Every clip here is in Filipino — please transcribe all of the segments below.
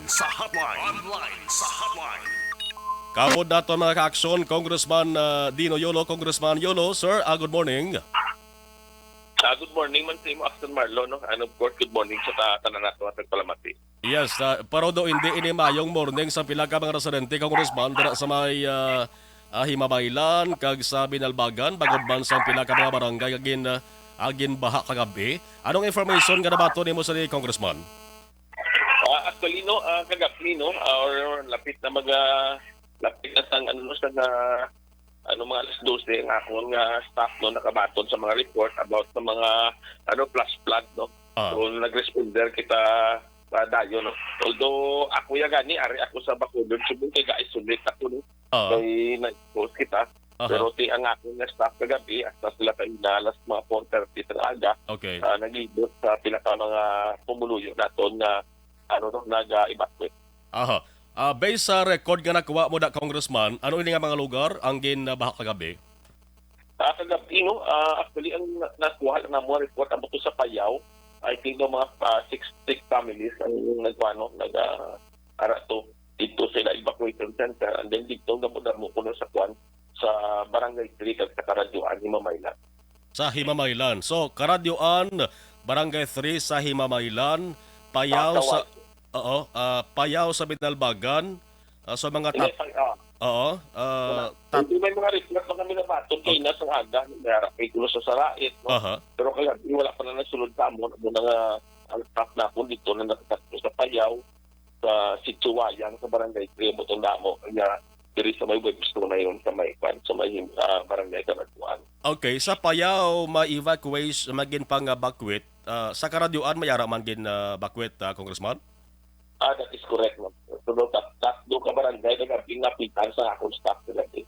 Online sa hotline. Kamod nato mga ka-aksyon, Congressman Dino Yolo, Congressman Yolo. Sir, good morning. Good morning man sa imo, Aston Marlo, no? And of course, good morning sa tanan nato at nagpalamati. Yes, pero do hindi ini mayong morning sa pila ka mga residente, Congressman, dira sa may Himabaylan, kag sa Binalbagan, bagod man sa pila ka mga barangay, agin baha kagabi. Anong information nga nabato nimo sa ni Congressman? Actually, no, kagabi, no, or lapit na lapit na sang mga alas 12 ang akong staff no nakabaton sa mga report about sa mga flash flood, no. So nag-responder kita dayo, no. Although ako gani ari ako sa Bacolod, subong kay ga-isolate ako, no. Kay nag-post kita. Pero ang akong staff kagabi hasta sila kay alas mga 4:30 sa aga. Okay. Nagibot sa pila ka mga pumuluyo naton nga nag-evacuate. Based sa record nga nakuha mo da, Congressman, ano ini nga mga lugar ang ginbaha kagabi? Kagabi, no, actually, ang nakuha na mo report about sa Payaw, I think no, mga 6 families ang nag-arato dito sila evacuation center, and then dito mo kuno sa sa Barangay 3 kag sa Karadyoan, Himamaylan. Sa Himamaylan. So, Karadyoan, Barangay 3 sa Himamaylan, Payaw sa Payaw sa Binalbagan, sa mga Hindi may mga report na kami nabaton kay na sa aga, may kulo sa Sarait, no? Pero kaya wala pa na nasulod sa mo na ang staff na po dito na nakatatlo sa Payaw, sa Sitsuwayan, sa Barangay 3, Botong Damo, kaya diri sa may webstone na yun sa may Barangay Karadyoan. Okay, sa Payaw, ma-evacuate, magin pang bakwit. Sa Karadyoan, mayara man gin bakwit, Congressman? That is correct, no. So, doon ka barangay, nag-apitan sa akong staff today.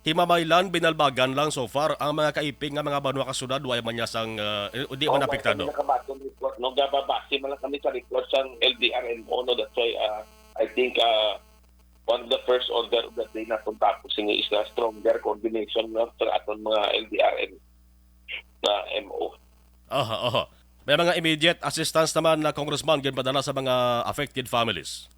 Himamaylan, Binalbagan lang so far. Ang mga kaiping nga mga banwa kasunod, wala man niya sang, hindi man apektado. Nakabatong report, no. Gababase man lang kami sa report sa LDRMO, no. That's why, I think, one of the first order of the day na itong tapos is na stronger coordination, no, sa atong mga LDRM na MO. May mga immediate assistance naman na Congressman ginpadala sa mga affected families.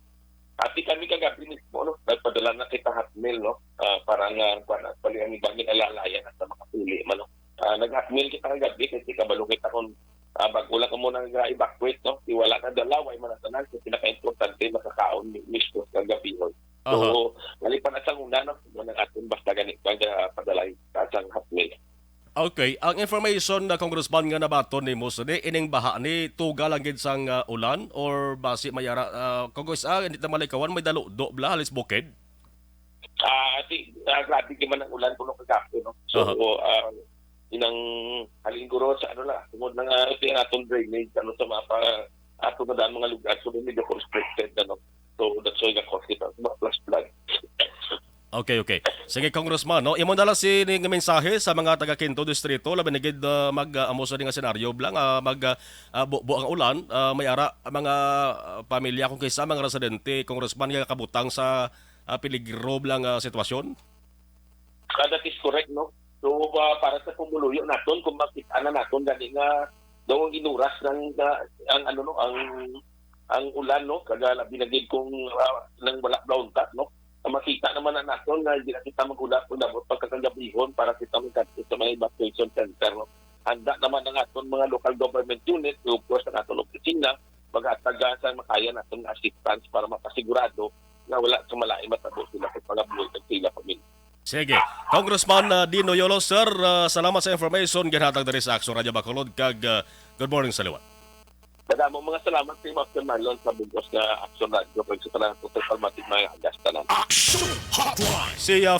Ati kami kagabi mismo, no, nagpadala na kita hotmail, no, para nga pali ang ibang alalayan at sa makapuli man, no. Nag-hotmail kita kagabi kasi kabalo kita kung bago lang ka muna nag-evacuate, no, iwala na dalaway manatanan kasi pinaka-importante makakaon mismo kagabi, no. So, nalipan na sa una, no, nang atin basta ganit padala sa hotmail. Okay, ang information na Congressman nga nabaton ni Musa ni ining baha ni tuga lang gid sang ulan or basi mayara Congress hindi ta malikawan may dalo do bla halis bukid. Grabe man ang ulan kuno kagabi, no. So inang halinguro sa tungod na iti atong drainage sa mga ato na daan mga lugar so medyo constricted, no. So that's why cause kita plus flood. Okay. Sige, Congressman, no? Imo dala si ning mensahe sa mga taga Quinto Distrito labi na gid mag-amo sa nga senaryo blang buo ang ulan, may ara mga pamilya kung kaysa mga residente, Congressman nga kabutang sa peligro blang sitwasyon. That is correct, no. So para sa pumuluyo naton kung makita na naton gani nga daw ang inuras ng ang ulan, no, kaga labi na gid kung nang wala brown cut, no. Makita naman na naton na hindi na kita mag-ulap kung dapat pagkakagabihon para kita magkakita sa mga evacuation center, no. Handa naman ang aton mga local government unit, of course ang aton opisina, mag-atagasan makaya naton assistance para mapasigurado na wala sa malain matabo sila kung pagabuhay ng sila pamilya. Sige. Congressman Dino Yolo, sir, salamat sa information ginhatag diri sa Aksyon Radyo Bacolod kag good morning sa liwat. Kadamo mga salamat sa Master Marlon sa bugos na Aksyon Radio kag sa tanan total matig mga agas tanan. Action Hotline. Si